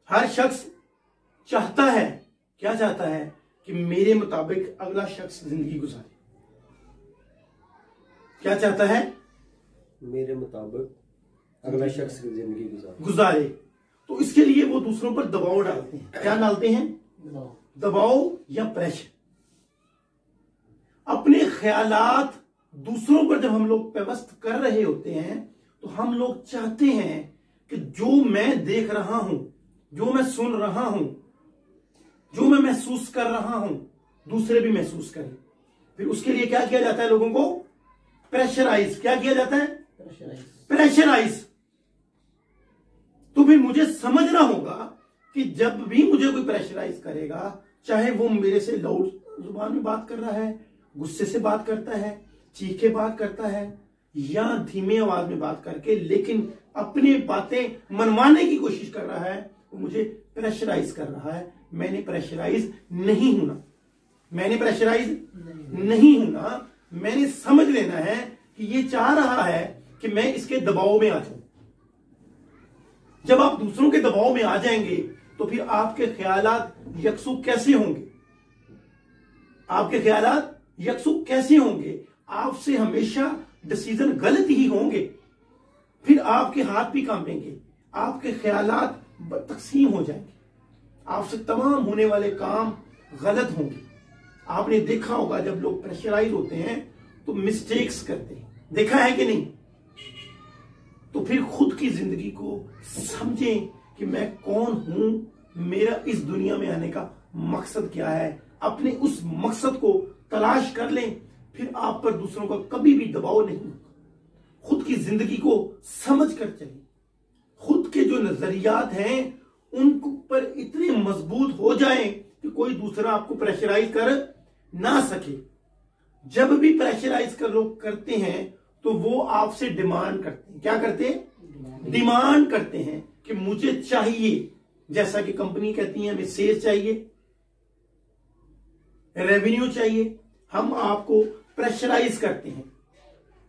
हर शख्स चाहता है, क्या चाहता है कि मेरे मुताबिक अगला शख्स जिंदगी गुजारे। क्या चाहता है? मेरे मुताबिक अगला शख्स जिंदगी गुजारे। तो इसके लिए वो दूसरों पर दबाव डालते हैं। क्या डालते हैं? दबाव या प्रेशर। अपने ख्यालात दूसरों पर जब हम लोग पेवस्त कर रहे होते हैं तो हम लोग चाहते हैं कि जो मैं देख रहा हूं, जो मैं सुन रहा हूं, जो मैं महसूस कर रहा हूं, दूसरे भी महसूस करें। फिर उसके लिए क्या किया जाता है? लोगों को प्रेशराइज। क्या किया जाता है? प्रेशराइज। तो फिर मुझे समझना होगा कि जब भी मुझे कोई प्रेशराइज करेगा, चाहे वो मेरे से लाउड जुबान में बात कर रहा है, गुस्से से बात करता है, चीख के बात करता है, या धीमी आवाज में बात करके लेकिन अपनी बातें मनवाने की कोशिश कर रहा है, वो मुझे प्रेशराइज कर रहा है। मैंने प्रेशराइज नहीं होना, मैंने प्रेशराइज नहीं होना। मैंने समझ लेना है कि ये चाह रहा है कि मैं इसके दबाव में आ जाऊं। जब आप दूसरों के दबाव में आ जाएंगे तो फिर आपके ख्यालात यकसू कैसे होंगे? आपके ख्यालात यकसू कैसे होंगे? आपसे हमेशा डिसीजन गलत ही होंगे। फिर आपके हाथ भी कांपेंगे, आपके ख्यालात तकसीम हो जाएंगे, आपसे तमाम होने वाले काम गलत होंगे। आपने देखा होगा जब लोग प्रेशराइज होते हैं तो मिस्टेक्स करते हैं, देखा है कि नहीं? तो फिर खुद की जिंदगी को समझें कि मैं कौन हूं, मेरा इस दुनिया में आने का मकसद क्या है। अपने उस मकसद को तलाश कर लें, फिर आप पर दूसरों का कभी भी दबाव नहीं। खुद की जिंदगी को समझ कर चलिए। खुद के जो नजरियात हैं उन पर इतने मजबूत हो जाएं कि कोई दूसरा आपको प्रेशराइज कर ना सके। जब भी प्रेशराइज कर लोग करते हैं तो वो आपसे डिमांड करते हैं। क्या करते हैं? डिमांड करते हैं कि मुझे चाहिए, जैसा कि कंपनी कहती है हमें सेल्स चाहिए, रेवेन्यू चाहिए। हम आपको प्रेशराइज करते हैं।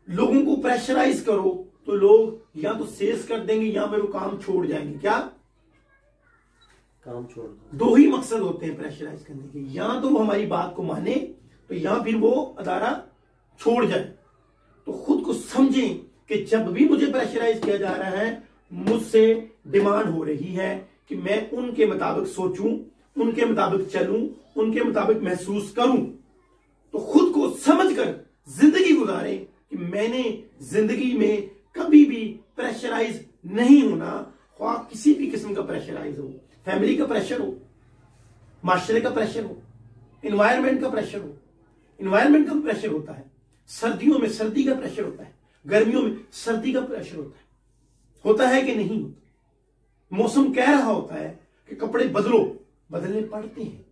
लोगों को प्रेशराइज करो तो लोग या तो सेल्स कर देंगे या फिर वो काम छोड़ जाएंगे। क्या? काम छोड़। दो ही मकसद होते हैं प्रेशराइज करने के, या तो वो हमारी बात को माने तो या फिर वो अदारा छोड़ जाए। तो खुद को समझें कि जब भी मुझे प्रेशराइज किया जा रहा है, मुझसे डिमांड हो रही है कि मैं उनके मुताबिक सोचूं, उनके मुताबिक चलूं, उनके मुताबिक महसूस करूं। तो खुद को समझकर जिंदगी गुजारें कि मैंने जिंदगी में कभी भी प्रेशराइज नहीं होना। ख्वाह किसी भी किस्म का प्रेशराइज हो, फैमिली का प्रेशर हो, माशरे का प्रेशर हो, एनवायरनमेंट का प्रेशर हो। एनवायरनमेंट का प्रेशर होता है, सर्दियों में सर्दी का प्रेशर होता है, गर्मियों में सर्दी का प्रेशर होता है कि नहीं? मौसम कह रहा होता है कि कपड़े बदलो, बदलने पड़ते हैं।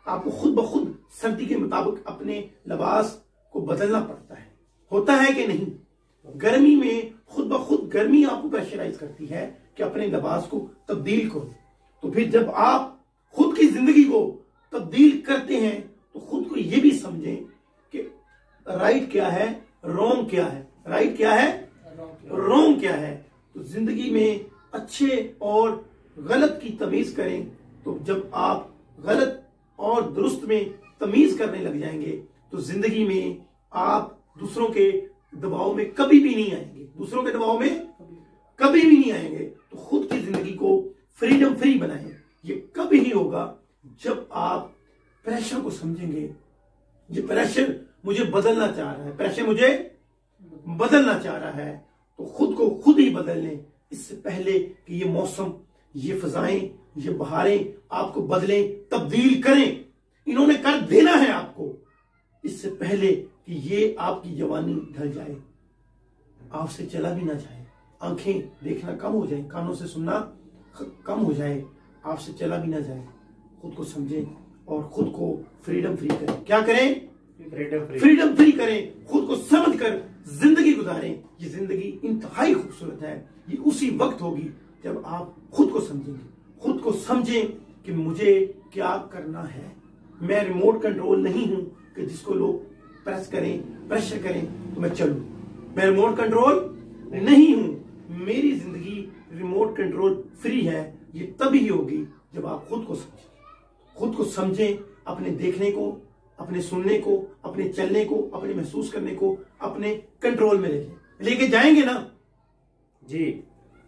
आपको खुद ब खुद सर्दी के मुताबिक अपने लिबास को बदलना पड़ता है, होता है कि नहीं? गर्मी में खुद ब खुद गर्मी आपको प्रेशराइज करती है कि अपने लिबास को तब्दील करो। तो फिर जब आप खुद की जिंदगी को तब्दील करते हैं तो खुद को यह भी समझें कि राइट क्या है, रॉन्ग क्या है। राइट क्या है, रॉन्ग क्या है। तो जिंदगी में अच्छे और गलत की तमीज करें। तो जब आप गलत और दुरुस्त में तमीज करने लग जाएंगे तो जिंदगी में आप दूसरों के दबाव में कभी भी नहीं आएंगे, दूसरों के दबाव में कभी भी नहीं आएंगे। तो खुद की जिंदगी को फ्रीडम फ्री बनाएं। ये कभी ही होगा जब आप प्रेशर को समझेंगे। ये प्रेशर मुझे बदलना चाह रहा है, प्रेशर मुझे बदलना चाह रहा है, तो खुद को खुद ही बदल लें इससे पहले कि ये मौसम, ये फिजाएं, ये बहारें आपको बदलें, तब्दील करें। इन्होंने कर देना है आपको, इससे पहले कि ये आपकी जवानी ढल जाए, आपसे चला भी ना जाए, आंखें देखना कम हो जाए, कानों से सुनना कम हो जाए, आपसे चला भी ना जाए। खुद को समझें और खुद को फ्रीडम फ्री करें। क्या करें? फ्रीडम फ्री करें। खुद को समझकर जिंदगी गुजारें। ये जिंदगी इंतहाई खूबसूरत है। ये उसी वक्त होगी जब आप खुद को समझेंगे। खुद को समझें कि मुझे क्या करना है। मैं रिमोट कंट्रोल नहीं हूं कि जिसको लोग प्रेस करें, प्रेशर करें तो मैं चलूं। मैं रिमोट कंट्रोल नहीं हूं। मेरी जिंदगी रिमोट कंट्रोल फ्री है। ये तभी होगी जब आप खुद को समझें। खुद को समझें, अपने देखने को, अपने सुनने को, अपने चलने को, अपने महसूस करने को अपने कंट्रोल में लेके जाएंगे ना जी,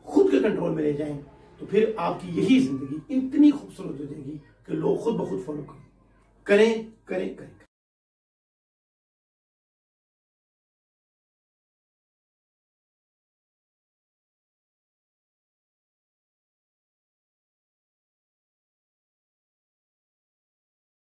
खुद के कंट्रोल में ले जाएंगे, तो फिर आपकी यही जिंदगी इतनी खूबसूरत हो जाएगी कि लोग खुद ब खुद फॉलो करें करें करें करें।